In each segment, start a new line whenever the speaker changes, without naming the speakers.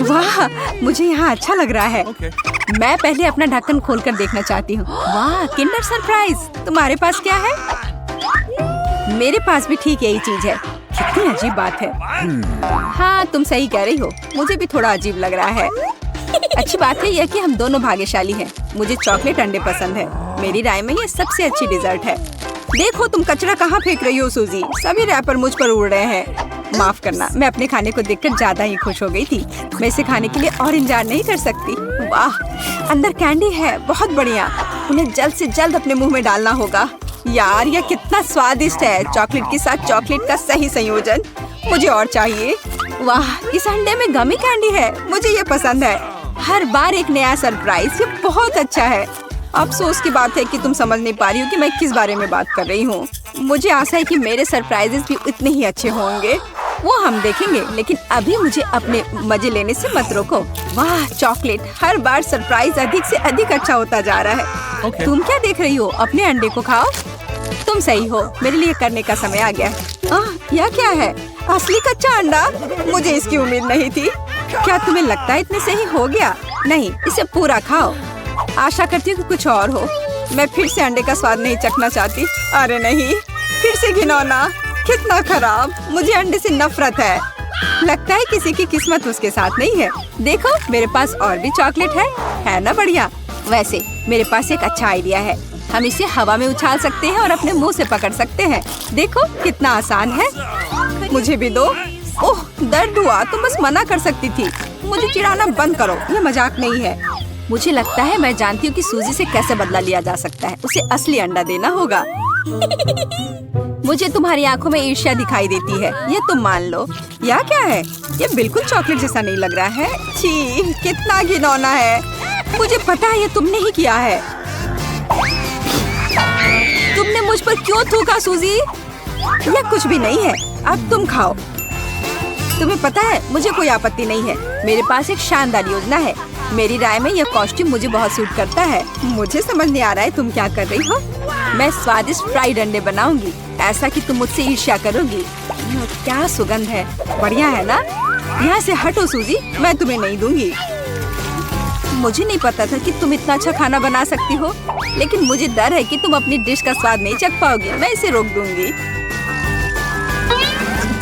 वाह, मुझे यहाँ अच्छा लग रहा है। मैं पहले अपना ढक्कन खोलकर देखना चाहती हूँ। वाह, किंडर सरप्राइज। तुम्हारे पास क्या है? मेरे पास भी ठीक यही चीज है। कितनी अजीब बात है। हाँ, तुम सही कह रही हो, मुझे भी थोड़ा अजीब लग रहा है। अच्छी बात है यह कि हम दोनों भाग्यशाली हैं। मुझे चॉकलेट अंडे पसंद है। मेरी राय में ये सबसे अच्छी डिजर्ट है। देखो तुम कचरा कहाँ फेंक रही हो सूजी। सभी रैपर मुझ पर उड़ रहे हैं। माफ करना, मैं अपने खाने को देखकर ज्यादा ही खुश हो गई थी। मैं इसे खाने के लिए और इंतजार नहीं कर सकती। वाह, अंदर कैंडी है, बहुत बढ़िया। उन्हें जल्द से जल्द अपने मुंह में डालना होगा। यार, यह कितना स्वादिष्ट है। चॉकलेट के साथ चॉकलेट का सही संयोजन। मुझे और चाहिए। वाह, इस अंडे में गमी कैंडी है। मुझे ये पसंद है। हर बार एक नया सरप्राइज। ये बहुत अच्छा है। अफसोस की बात है कि तुम समझ नहीं पा रही हो कि मैं किस बारे में बात कर रही हूँ। मुझे आशा है कि मेरे सरप्राइजेस भी इतने ही अच्छे होंगे। वो हम देखेंगे, लेकिन अभी मुझे अपने मजे लेने से मत रोको। वाह, चॉकलेट। हर बार सरप्राइज अधिक से अधिक अच्छा होता जा रहा है। तुम क्या देख रही हो? अपने अंडे को खाओ। तुम सही हो, मेरे लिए करने का समय आ गया। यह क्या है? असली कच्चा अंडा? मुझे इसकी उम्मीद नहीं थी। क्या तुम्हें लगता है इतने से ही हो गया? नहीं, इसे पूरा खाओ। आशा करती हूँ कि कुछ और हो। मैं फिर से अंडे का स्वाद नहीं चखना चाहती। अरे नहीं, फिर से घिनौना। कितना खराब। मुझे अंडे से नफरत है। लगता है किसी की किस्मत उसके साथ नहीं है। देखो, मेरे पास और भी चॉकलेट है ना? बढ़िया। वैसे मेरे पास एक अच्छा आइडिया है। हम इसे हवा में उछाल सकते हैं और अपने मुंह से पकड़ सकते हैं। देखो कितना आसान है। मुझे भी दो। ओह, दर्द हुआ। तुम बस मना कर सकती थी। मुझे चिढ़ाना बंद करो, ये मजाक नहीं है। मुझे लगता है मैं जानती हूँ कि सूजी से कैसे बदला लिया जा सकता है। उसे असली अंडा देना होगा। मुझे तुम्हारी आंखों में ईर्ष्या दिखाई देती है, ये तुम मान लो। यह क्या है? ये बिल्कुल चॉकलेट जैसा नहीं लग रहा है। छी, कितना घिनौना है। मुझे पता है ये तुमने ही किया है। तुमने मुझ पर क्यों थूका सूजी? यह कुछ भी नहीं है। अब तुम खाओ। तुम्हें पता है, मुझे कोई आपत्ति नहीं है। मेरे पास एक शानदार योजना है। मेरी राय में यह कॉस्ट्यूम मुझे बहुत सूट करता है। मुझे समझ नहीं आ रहा है तुम क्या कर रही हो। मैं स्वादिष्ट फ्राइड अंडे बनाऊंगी, ऐसा कि तुम मुझसे ईर्ष्या करोगी। क्या सुगंध है। बढ़िया है ना? यहाँ से हटो सूजी, मैं तुम्हें नहीं दूंगी। मुझे नहीं पता था कि तुम इतना अच्छा खाना बना सकती हो, लेकिन मुझे डर है कि तुम अपनी डिश का स्वाद नहीं चख पाओगी। मैं इसे रोक दूंगी।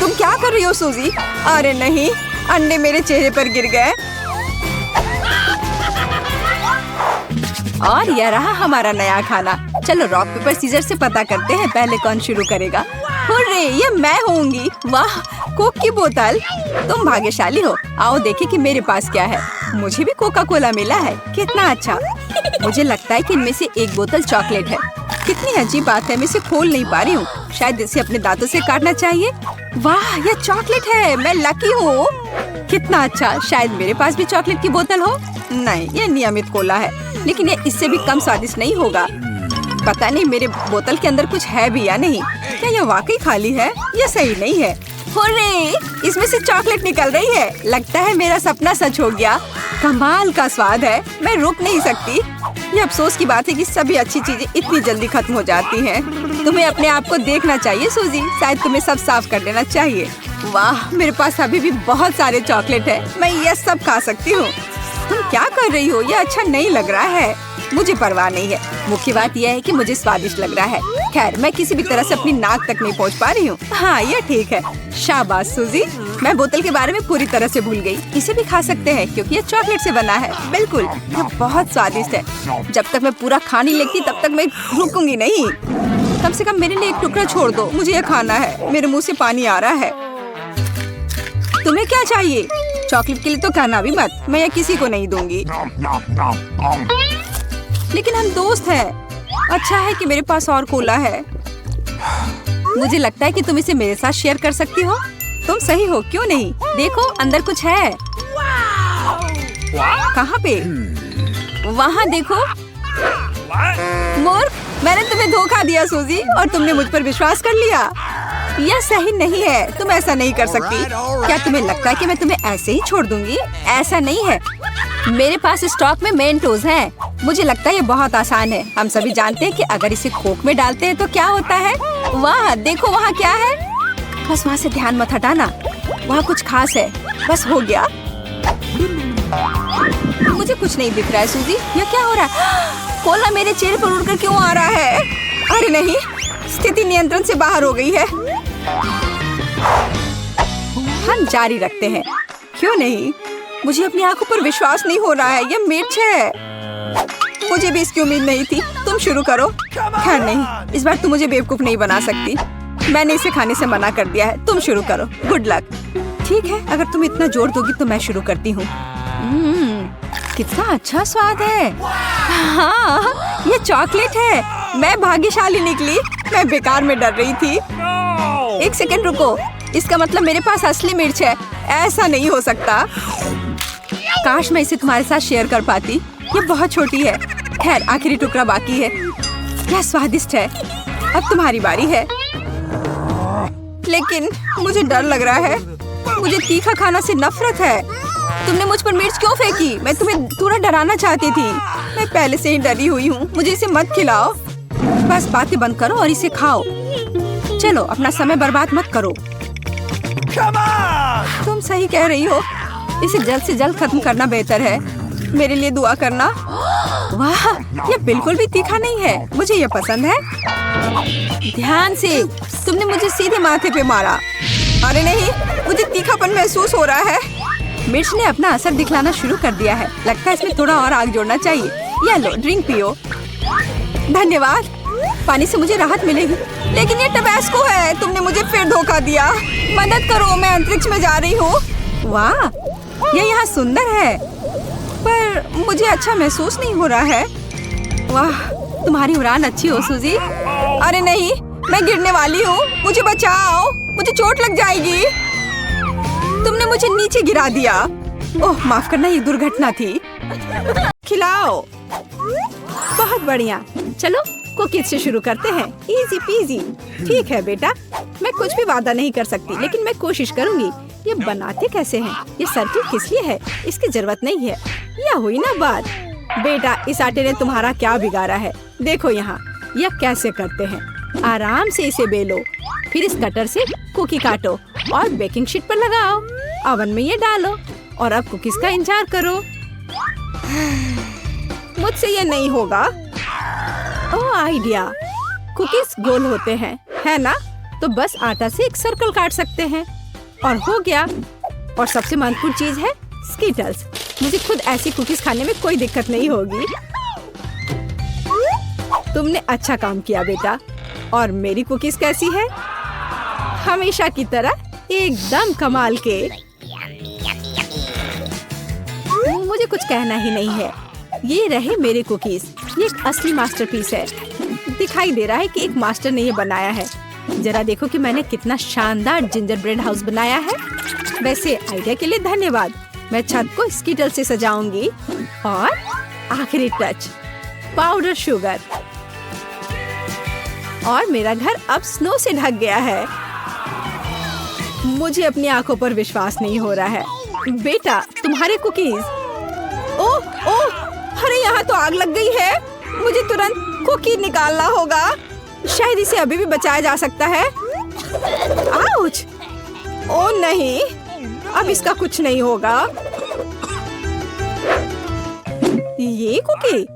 तुम क्या कर रही हो सूजी? अरे नहीं, अंडे मेरे चेहरे पर गिर गए। और यह रहा हमारा नया खाना। चलो रॉक पेपर सीजर से पता करते हैं पहले कौन शुरू करेगा। हुर्रे, ये मैं होंगी। वाह, कोक की बोतल। तुम भाग्यशाली हो। आओ देखें कि मेरे पास क्या है। मुझे भी कोका कोला मिला है। कितना अच्छा। मुझे लगता है कि इनमें से एक बोतल चॉकलेट है। कितनी अजीब बात है, मैं इसे खोल नहीं पा रही हूँ। शायद इसे अपने दांतों से काटना चाहिए। वाह, यह चॉकलेट है। मैं लकी हूँ। कितना अच्छा। शायद मेरे पास भी चॉकलेट की बोतल हो। नहीं, यह नियमित कोला है, लेकिन ये इससे भी कम स्वादिष्ट नहीं होगा। पता नहीं मेरे बोतल के अंदर कुछ है भी या नहीं। क्या यह वाकई खाली है? यह सही नहीं है। हुर्रे, इसमें से चॉकलेट निकल रही है। लगता है मेरा सपना सच हो गया। कमाल का स्वाद है। मैं रुक नहीं सकती। ये अफसोस की बात है कि सभी अच्छी चीजें इतनी जल्दी खत्म हो जाती हैं। तुम्हें अपने आप को देखना चाहिए सूजी। शायद तुम्हें सब साफ कर देना चाहिए। वाह, मेरे पास अभी भी बहुत सारे चॉकलेट है। मैं ये सब खा सकती हूँ। तुम क्या कर रही हो? ये अच्छा नहीं लग रहा है। मुझे परवाह नहीं है। मुख्य बात यह है कि मुझे स्वादिष्ट लग रहा है। खैर, मैं किसी भी तरह से अपनी नाक तक नहीं पहुंच पा रही हूँ। हाँ, ये ठीक है। शाबाश सूजी। मैं बोतल के बारे में पूरी तरह से भूल गई। इसे भी खा सकते हैं क्योंकि ये चॉकलेट से बना है। बिल्कुल, ये बहुत स्वादिष्ट है। जब तक मैं पूरा खा नहीं लेती तब तक मैं रुकूंगी नहीं। कम से कम मेरे लिए एक टुकड़ा छोड़ दो। मुझे ये खाना है। मेरे मुँह से पानी आ रहा है। तुम्हें क्या चाहिए? चॉकलेट के लिए तो कहना भी मत। मैं ये किसी को नहीं दूंगी। लेकिन हम दोस्त हैं। अच्छा है कि मेरे पास और कोला है। मुझे लगता है कि तुम इसे मेरे साथ शेयर कर सकती हो। तुम सही हो, क्यों नहीं? देखो, अंदर कुछ है। कहाँ पे? वहाँ देखो। मूर्ख, मैंने तुम्हें धोखा दिया सूजी, और तुमने मुझ पर विश्वास कर लिया। यह सही नहीं है। तुम ऐसा नहीं कर सकती। क्या तुम्हें लगता है कि मैं तुम्हें ऐसे ही छोड़ दूंगी? ऐसा नहीं है। मेरे पास स्टॉक में मेंटोस हैं। मुझे लगता है ये बहुत आसान है। हम सभी जानते हैं कि अगर इसे कोक में डालते हैं तो क्या होता है। वाह, देखो वहाँ क्या है। बस वहाँ से ध्यान मत हटाना। वहाँ कुछ खास है। बस हो गया। मुझे कुछ नहीं दिख रहा है सूजी, यह क्या हो रहा है? कोला मेरे चेहरे पर उड़कर क्यों आ रहा है? अरे नहीं, स्थिति नियंत्रण से बाहर हो गई है। हम जारी रखते हैं, क्यों नहीं? मुझे अपनी आंखों पर विश्वास नहीं हो रहा है, यह मिर्च है। मुझे भी इसकी उम्मीद नहीं थी। तुम शुरू करो। खैर नहीं, इस बार तुम मुझे बेवकूफ नहीं बना सकती। मैंने इसे खाने से मना कर दिया है। तुम शुरू करो। Good luck. ठीक है, अगर तुम इतना जोर दोगी तो मैं शुरू करती हूँ। कितना अच्छा स्वाद है। हाँ, ये चॉकलेट है। मैं भाग्यशाली निकली। मैं बेकार में डर रही थी। एक सेकंड रुको, इसका मतलब मेरे पास असली मिर्च है। ऐसा नहीं हो सकता। काश मैं इसे तुम्हारे साथ शेयर कर पाती। ये बहुत छोटी है। खैर, आखिरी टुकड़ा बाकी है। क्या स्वादिष्ट है। अब तुम्हारी बारी है। लेकिन मुझे डर लग रहा है। मुझे तीखा खाना से नफरत है। तुमने मुझ पर मिर्च क्यों फेंकी? मैं तुम्हें थोड़ा डराना चाहती थी। मैं पहले से ही डरी हुई हूँ। मुझे इसे मत खिलाओ। बस बातें बंद करो और इसे खाओ। चलो, अपना समय बर्बाद मत करो। तुम सही कह रही हो। इसे जल्द से जल्द खत्म करना बेहतर है। मेरे लिए दुआ करना। वाह, ये बिल्कुल भी तीखा नहीं है। मुझे ये पसंद है। ध्यान से। तुमने मुझे सीधे माथे पे मारा। अरे नहीं, मुझे तीखापन महसूस हो रहा है। मिर्च ने अपना असर दिखलाना शुरू कर दिया है। लगता है इसमें थोड़ा और आग जोड़ना चाहिए। ये लो, ड्रिंक पियो। धन्यवाद। पानी से मुझे राहत मिलेगी। लेकिन ये टबैस्को है। तुमने मुझे फिर धोखा दिया। मदद करो, मैं अंतरिक्ष में जा रही हूँ। वाह, ये यहाँ सुंदर है, पर मुझे अच्छा महसूस नहीं हो रहा है। वाह, तुम्हारी उड़ान अच्छी हो सूजी। अरे नहीं, मैं गिरने वाली हूँ। मुझे बचाओ, मुझे चोट लग जाएगी। तुमने मुझे नीचे गिरा दिया। ओह, माफ करना, ये दुर्घटना थी। खिलाओ। बहुत बढ़िया। चलो, कुकीज से शुरू करते हैं। Easy PG. ठीक है बेटा, मैं कुछ भी वादा नहीं कर सकती, लेकिन मैं कोशिश करूंगी। ये बनाते कैसे हैं? ये सर्किल किस लिए है? इसकी जरूरत नहीं है। यह हुई ना बात। बेटा, इस आटे ने तुम्हारा क्या बिगाड़ा है? देखो यहाँ, यह कैसे करते हैं। आराम से इसे बेलो, फिर इस कटर से कुकी काटो और बेकिंग शीट पर लगाओ। ओवन में ये डालो और अब कुकीज का इंतजार करो। मुझसे ये नहीं होगा। ओह, आइडिया। कुकीज गोल होते हैं, है ना? तो बस आटा से एक सर्कल काट सकते हैं और हो गया। और सबसे महत्वपूर्ण चीज है स्कीटल्स। मुझे खुद ऐसी कुकीज खाने में कोई दिक्कत नहीं होगी। तुमने अच्छा काम किया बेटा। और मेरी कुकीज कैसी है? हमेशा की तरह एकदम कमाल के। मुझे कुछ कहना ही नहीं है। ये रहे मेरे कुकीज। ये एक असली मास्टरपीस है। दिखाई दे रहा है कि एक मास्टर ने ये बनाया है। जरा देखो कि मैंने कितना शानदार जिंजर ब्रेड हाउस बनाया है। वैसे आइडिया के लिए धन्यवाद। मैं छत को स्कीटल से सजाऊंगी। और आखिरी टच, पाउडर शुगर। और मेरा घर अब स्नो से ढक गया है। मुझे अपनी आंखों पर विश्वास नहीं हो रहा है। बेटा, तुम्हारे कुकीज। ओह ओह, अरे यहाँ तो आग लग गई है। मुझे तुरंत कुकी निकालना होगा। शायद इसे अभी भी बचाया जा सकता है। आउच! ओह नहीं, अब इसका कुछ नहीं होगा। ये कुकी,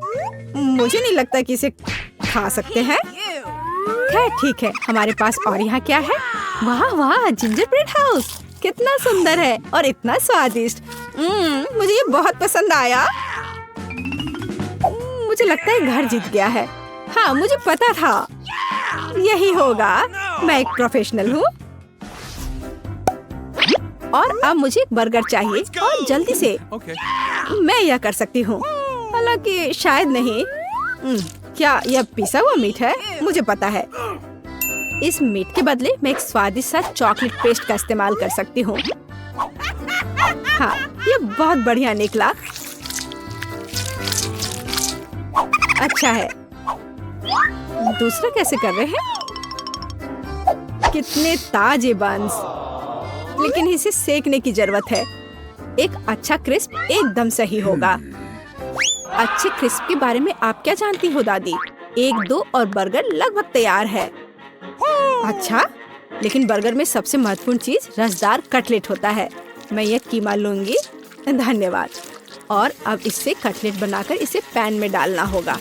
मुझे नहीं लगता कि इसे खा सकते हैं। खैर ठीक है, हमारे पास और यहाँ क्या है? वाह वाह, जिंजर ब्रेड हाउस कितना सुंदर है और इतना स्वादिष्ट। मुझे ये बहुत पसंद आया। मुझे लगता है घर जीत गया है। हाँ, मुझे पता था यही होगा। मैं एक प्रोफेशनल हूँ। और अब मुझे एक बर्गर चाहिए और जल्दी से। मैं यह कर सकती हूँ, हालांकि शायद नहीं। क्या यह पिसा हुआ मीट है? मुझे पता है। इस मीट के बदले मैं एक स्वादिष्ट सा चॉकलेट पेस्ट का इस्तेमाल कर सकती हूँ। हाँ, ये बहुत बढ़िया निकला। अच्छा है। दूसरा कैसे कर रहे हैं? कितने ताजे बंस, लेकिन इसे सेकने की जरूरत है। एक अच्छा क्रिस्प एकदम सही होगा। अच्छे क्रिस्प के बारे में आप क्या जानती हो दादी? 1-2 और बर्गर लगभग तैयार है। अच्छा, लेकिन बर्गर में सबसे महत्वपूर्ण चीज रसदार कटलेट होता है। मैं ये कीमा लूंगी धन्यवाद। और अब इससे कटलेट बनाकर इसे पैन में डालना होगा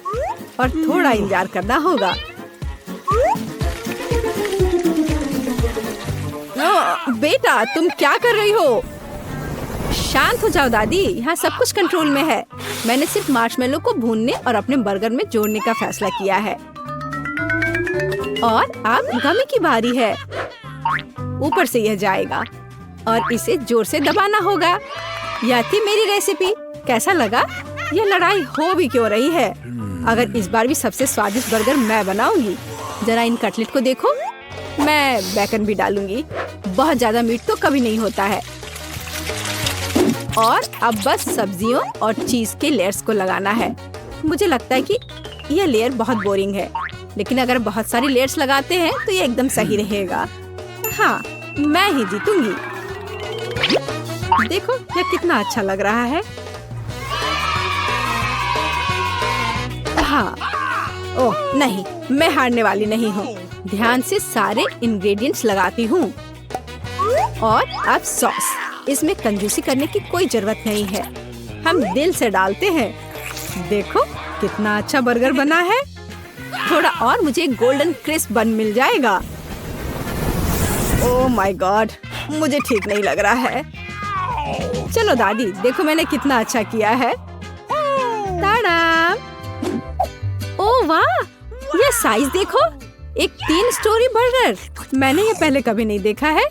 और थोड़ा इंतजार करना होगा। बेटा, तुम क्या कर रही हो? शांत हो जाओ दादी, यहाँ सब कुछ कंट्रोल में है। मैंने सिर्फ मार्शमेलो को भूनने और अपने बर्गर में जोड़ने का फैसला किया है। और अब गमी की बारी है। ऊपर से यह जाएगा और इसे जोर से दबाना होगा। यह थी मेरी रेसिपी। कैसा लगा? यह लड़ाई हो भी क्यों रही है? अगर इस बार भी सबसे स्वादिष्ट बर्गर मैं बनाऊंगी। जरा इन कटलेट को देखो। मैं बेकन भी डालूंगी। बहुत ज्यादा मीट तो कभी नहीं होता है। और अब बस सब्जियों और चीज के लेयर्स को लगाना है। मुझे लगता है कि यह लेयर बहुत बोरिंग है, लेकिन अगर बहुत सारी लेयर्स लगाते हैं तो ये एकदम सही रहेगा। हाँ, मैं ही जीतूंगी। देखो यह कितना अच्छा लग रहा है। हाँ, ओह नहीं, मैं हारने वाली नहीं हूँ। ध्यान से सारे इंग्रेडिएंट्स लगाती हूँ। और अब सॉस। इसमें कंजूसी करने की कोई जरूरत नहीं है। हम दिल से डालते हैं। देखो कितना अच्छा बर्गर बना है। थोड़ा और मुझे गोल्डन क्रिस्प बन मिल जाएगा। ओह माय गॉड, मुझे ठीक नहीं लग रहा है। चलो दादी, देखो मैंने कितना अच्छा किया है। ताड़ा! ओह वाह, ये साइज देखो। एक 3 स्टोरी बर्गर। मैंने ये पहले कभी नहीं देखा है।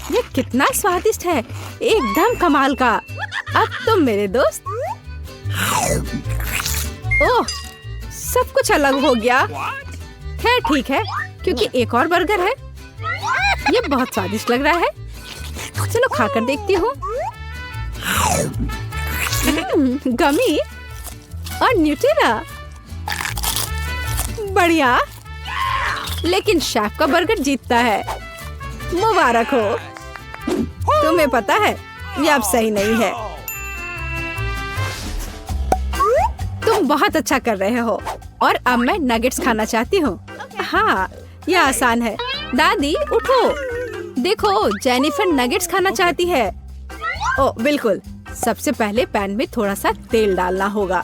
ये कितना स्वादिष्ट है, एकदम कमाल का। अब तुम मेरे दोस्त। ओह, सब कुछ अलग हो गया। खैर ठीक है, क्योंकि एक और बर्गर है। ये बहुत स्वादिष्ट लग रहा है। चलो खाकर देखती हूँ। गमी और न्यूटेला, बढ़िया। लेकिन शेफ का बर्गर जीतता है। मुबारक हो। तुम्हें पता है ये अब सही नहीं है। तुम बहुत अच्छा कर रहे हो। और अब मैं नगेट्स खाना चाहती हूँ। हाँ, यह आसान है। दादी उठो, देखो जेनिफर नगेट्स खाना चाहती है। ओ बिल्कुल। सबसे पहले पैन में थोड़ा सा तेल डालना होगा।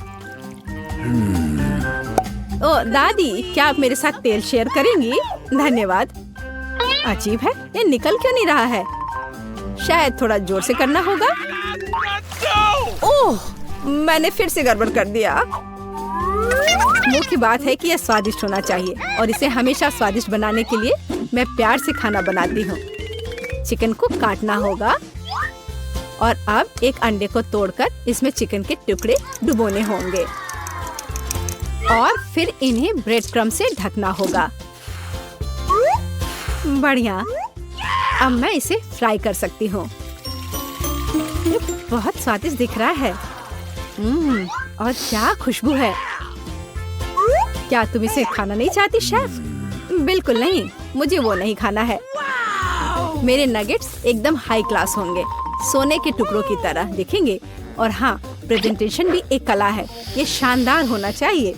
ओ दादी, क्या आप मेरे साथ तेल शेयर करेंगी? धन्यवाद। अजीब है, ये निकल क्यों नहीं रहा है? शायद थोड़ा जोर से करना होगा। ओह, मैंने फिर से गड़बड़ कर दिया। मुख्य बात है कि यह स्वादिष्ट होना चाहिए और इसे हमेशा स्वादिष्ट बनाने के लिए मैं प्यार से खाना बनाती हूँ। चिकन को काटना होगा और अब एक अंडे को तोड़कर इसमें चिकन के टुकड़े डुबोने होंगे और फिर इन्हें ब्रेड क्रम्ब से ढकना होगा। बढ़िया। अब मैं इसे फ्राई कर सकती हूँ। बहुत स्वादिष्ट दिख रहा है। और क्या खुशबू है। क्या तुम इसे खाना नहीं चाहती शेफ? बिल्कुल नहीं, मुझे वो नहीं खाना है। मेरे नगेट्स एकदम हाई क्लास होंगे, सोने के टुकड़ों की तरह दिखेंगे। और हाँ, प्रेजेंटेशन भी एक कला है। ये शानदार होना चाहिए।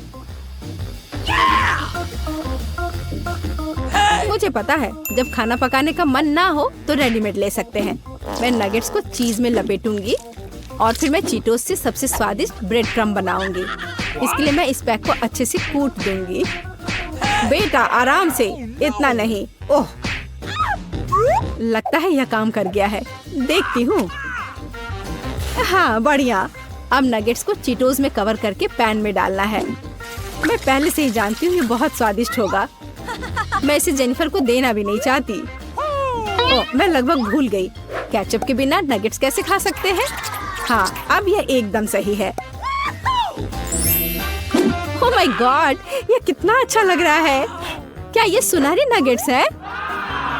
मुझे पता है, जब खाना पकाने का मन ना हो तो रेडीमेड ले सकते हैं। मैं नगेट्स को चीज में लपेटूंगी और फिर मैं चीटोस से सबसे स्वादिष्ट ब्रेड क्रम्ब बनाऊंगी। इसके लिए मैं इस पैक को अच्छे से कूट दूंगी। बेटा आराम से, इतना नहीं। ओह, लगता है यह काम कर गया है। देखती हूँ। हाँ बढ़िया। अब नगेट्स को चीटोस में कवर करके पैन में डालना है। मैं पहले से ही जानती हूँ ये बहुत स्वादिष्ट होगा। मैं इसे जेनिफर को देना भी नहीं चाहती। ओह, मैं लगभग भूल गई। केचप के बिना नगेट्स कैसे खा सकते हैं? हाँ, अब यह एकदम सही है। ओह माय गॉड, ये कितना अच्छा लग रहा है। क्या ये सुनहरे नगेट्स है?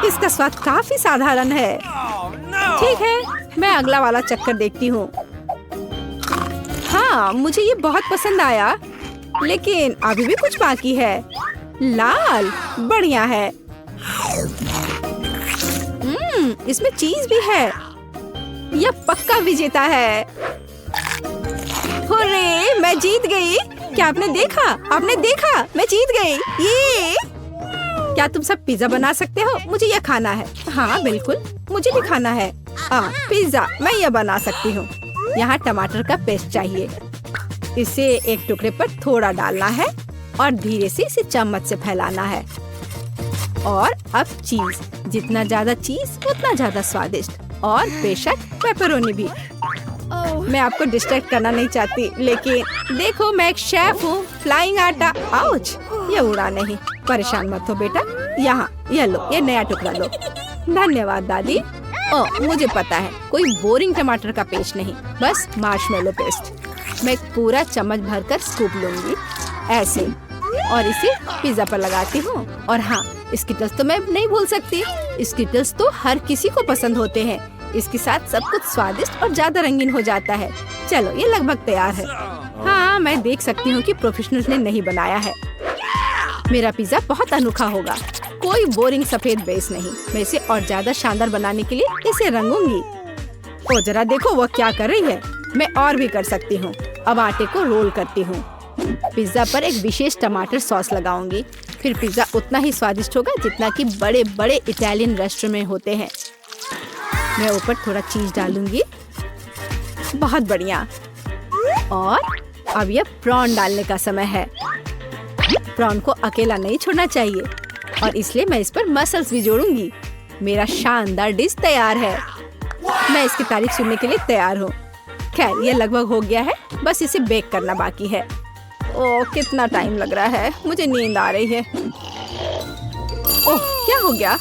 इसका स्वाद काफी साधारण है। ठीक है, मैं अगला वाला चक्कर देखती हूँ। हाँ, मुझे ये बहुत पसंद आया, लेकिन अभी भी कुछ बाकी है। लाल, बढ़िया है। इसमें चीज भी है। यह पक्का विजेता है। हुर्रे, मैं जीत गई। क्या आपने देखा? आपने देखा? मैं जीत गई। ये क्या तुम सब पिज्जा बना सकते हो? मुझे यह खाना है। हाँ बिल्कुल, मुझे भी खाना है। पिज्जा मैं ये बना सकती हूँ। यहाँ टमाटर का पेस्ट चाहिए। इसे एक टुकड़े पर थोड़ा डालना है और धीरे से इसे चम्मच से फैलाना है। और अब चीज, जितना ज्यादा चीज उतना ज्यादा स्वादिष्ट, और बेशक पेपरोनी भी। मैं आपको डिस्ट्रैक्ट करना नहीं चाहती, लेकिन देखो मैं एक शेफ हूँ। फ्लाइंग आटा, आउच, ये उड़ा नहीं। परेशान मत हो बेटा, यहाँ ये लो, ये नया टुकड़ा लो। धन्यवाद दादी। ओह मुझे पता है, कोई बोरिंग टमाटर का पेस्ट नहीं, बस मार्शमेलो पेस्ट। मैं एक पूरा चम्मच भरकर स्कूप लूंगी ऐसे, और इसे पिज्जा पर लगाती हूँ। और हाँ, स्किटल्स तो मैं नहीं भूल सकती। स्किटल्स तो हर किसी को पसंद होते हैं। इसके साथ सब कुछ स्वादिष्ट और ज्यादा रंगीन हो जाता है। चलो ये लगभग तैयार है। हाँ मैं देख सकती हूँ कि प्रोफेशनल ने नहीं बनाया है। मेरा पिज्जा बहुत अनोखा होगा, कोई बोरिंग सफेद बेस नहीं। मैं इसे और ज्यादा शानदार बनाने के लिए इसे रंगूंगी। ओ जरा देखो वो क्या कर रही है। मैं और भी कर सकती हूँ। अब आटे को रोल करती हूँ। पिज्जा पर एक विशेष टमाटर सॉस लगाऊंगी। फिर पिज्जा उतना ही स्वादिष्ट होगा जितना कि बड़े बड़े इटालियन रेस्टोरेंट में होते हैं। मैं ऊपर थोड़ा चीज डालूंगी। बहुत बढ़िया। और अब यह प्रॉन डालने का समय है। प्रॉन को अकेला नहीं छोड़ना चाहिए, और इसलिए मैं इस पर मसल्स भी जोड़ूंगी। मेरा शानदार डिश तैयार है। मैं इसकी तारीफ सुनने के लिए तैयार हूँ। खैर ये लगभग हो गया है, बस इसे बेक करना बाकी है। ओह कितना टाइम लग रहा है, मुझे नींद आ रही है। ओह क्या हो गया?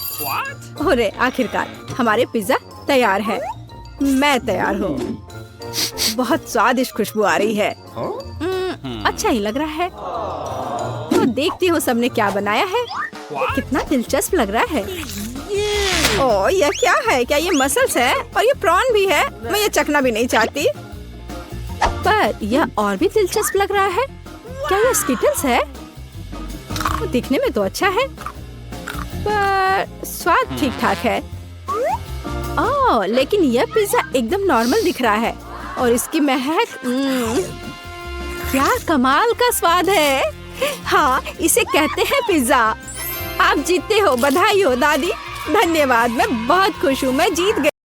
अरे आखिरकार हमारे पिज्जा तैयार है। मैं तैयार हूँ। बहुत स्वादिष्ट खुशबू आ रही है। अच्छा ही लग रहा है। तो देखती हूँ सबने क्या बनाया है। कितना दिलचस्प लग रहा है। ओह यह क्या है? क्या ये मसल्स है? और ये प्रॉन भी है? मैं ये चखना भी नहीं चाहती। पर यह और भी दिलचस्प लग रहा है। क्या ये स्किटल्स है? दिखने में तो अच्छा है, पर स्वाद ठीक ठाक है। ओह लेकिन यह पिज्जा एकदम नॉर्मल दिख रहा है, और इसकी महक क्या कमाल का स्वाद है। हाँ इसे कहते हैं पिज्जा। आप जीते हो, बधाई हो दादी। धन्यवाद, मैं बहुत खुश हूँ, मैं जीत गई।